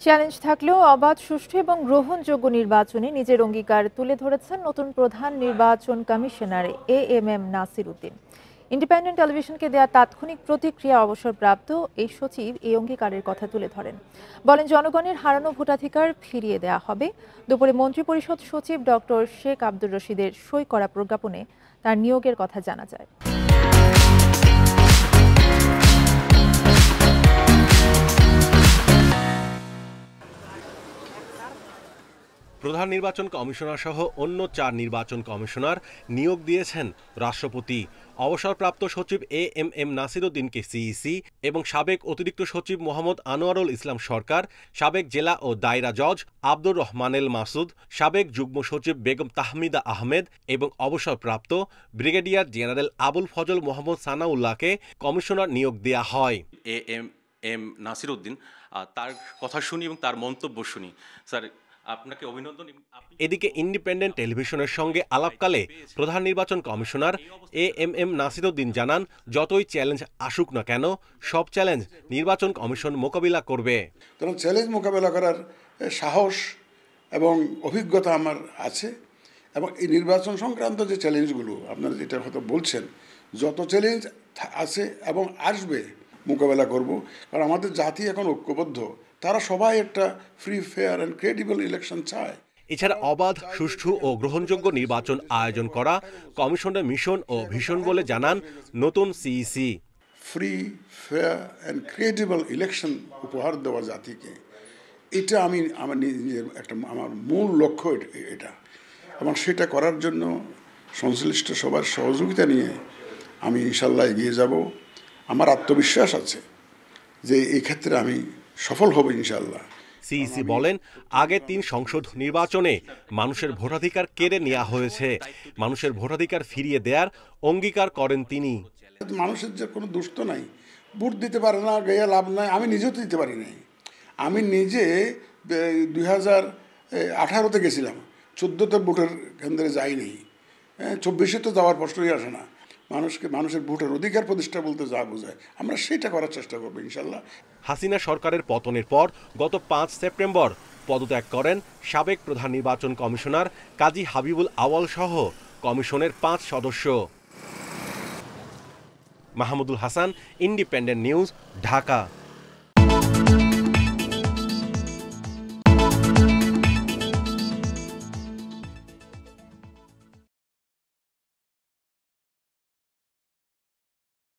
Challenge থাকলেও অবাধ, সুষ্ঠু এবং গ্রহণযোগ্য নির্বাচনে নিজের অঙ্গীকার তুলে ধরেছেন নতুন প্রধান নির্বাচন commissioner AMM Nasir Uddin. Independent টেলিভিশনকে দেয়া তাৎক্ষণিক প্রতিক্রিয়া অবসরপ্রাপ্ত এই সচিব এই অঙ্গীকারের কথা তুলে ধরেন। বলেন, জনগণের হারানো ভোটাধিকার ফিরিয়ে দেয়া হবে। দুপুরে মন্ত্রিপরিষদ সচিব ডক্টর শেখ আব্দুর রশিদের সই করা প্রজ্ঞাপনে তার নিয়োগের কথা জানা যায়। প্রধান নির্বাচন কমিশনার সহ অন্য 4 নির্বাচন কমিশনার নিয়োগ দিয়েছেন রাষ্ট্রপতি। অবসরপ্রাপ্ত সচিব এএমএম নাসির উদ্দিনকে সিইসি এবং সাবেক অতিরিক্ত সচিব মোহাম্মদ আনোয়ারুল ইসলাম সরকার, সাবেক জেলা ও দায়রা জজ আব্দুর রহমানেল মাসুদ, সাবেক যুগ্ম সচিব বেগম তাহমিদা আহমেদ এবং অবসরপ্রাপ্ত ব্রিগেডিয়ার জেনারেল আবুল ফজল মোহাম্মদ সানাউল্লাহকে কমিশনার নিয়োগ দেয়া হয়। এএমএম নাসির উদ্দিন, তার কথা শুনি এবং তার মন্তব্য শুনি। স্যার, আপনাকে অভিনন্দন। এদিকে ইন্ডিপেন্ডেন্ট টেলিভিশনের সঙ্গে আলাপকালে প্রধান নির্বাচন কমিশনার এএমএম নাসির উদ্দিন জানান, যতই চ্যালেঞ্জ আসুক না কেন সব চ্যালেঞ্জ নির্বাচন কমিশন মোকাবিলা করবে। কারণ চ্যালেঞ্জ মোকাবিলা করার সাহস এবং অভিজ্ঞতা আমার আছে, এবং এই নির্বাচন সংক্রান্ত যে চ্যালেঞ্জগুলো আপনারা যেটা হয়তো বলছেন, যত চ্যালেঞ্জ আছে এবং আসবে মোকাবেলা করব। কারণ আমাদের জাতি এখন ঐক্যবদ্ধ, তারা সবাই একটা free, fair and credible election চায়। এছাড়া অবাধ, সুষ্ঠু ও গ্রহণযোগ্য নির্বাচন আয়োজন করা কমিশনের মিশন ও ভিশন বলে জানান নতুন CEC. Free, fair and credible election উপহার দেওয়া জাতিকে, এটা আমি আমার নিজের আমার মূল লক্ষ্য এটা, এবং সেটা করার জন্য সংশ্লিষ্ট সবার সহযোগিতা নিয়ে আমি ইনশাল্লাহ এগিয়ে যাব। আমার আত্মবিশ্বাস আছে যে এই ক্ষেত্রে আমি সফল হব ইনশাল্লাহ। সিইসি বলেন, আগে 3 সংসদ নির্বাচনে মানুষের ভোটাধিকার কেড়ে নেওয়া হয়েছে। মানুষের ভোটাধিকার ফিরিয়ে দেওয়ার অঙ্গীকার করেন তিনি। মানুষের যে কোনো দুষ্ট নাই, ভোট দিতে পারে না, গিয়ে লাভ নাই। আমি নিজেও তো দিতে পারি নাই। আমি নিজে 2018-তে গেছিলাম, 14তে ভোটের কেন্দ্রে যাইনি, 24-এ তো যাওয়ার প্রশ্নই আসে না। মানুষের ভোটের অধিকার প্রতিষ্ঠা বলতে যা বোঝায়, আমরা সেটা করার চেষ্টা করবো ইনশাল্লাহ। হাসিনা সরকারের পতনের পর গত 5 সেপ্টেম্বর পদত্যাগ করেন সাবেক প্রধান নির্বাচন কমিশনার কাজী হাবিবুল আওয়াল সহ কমিশনের 5 সদস্য। Mahmudul Hasan, independent news, Dhaka.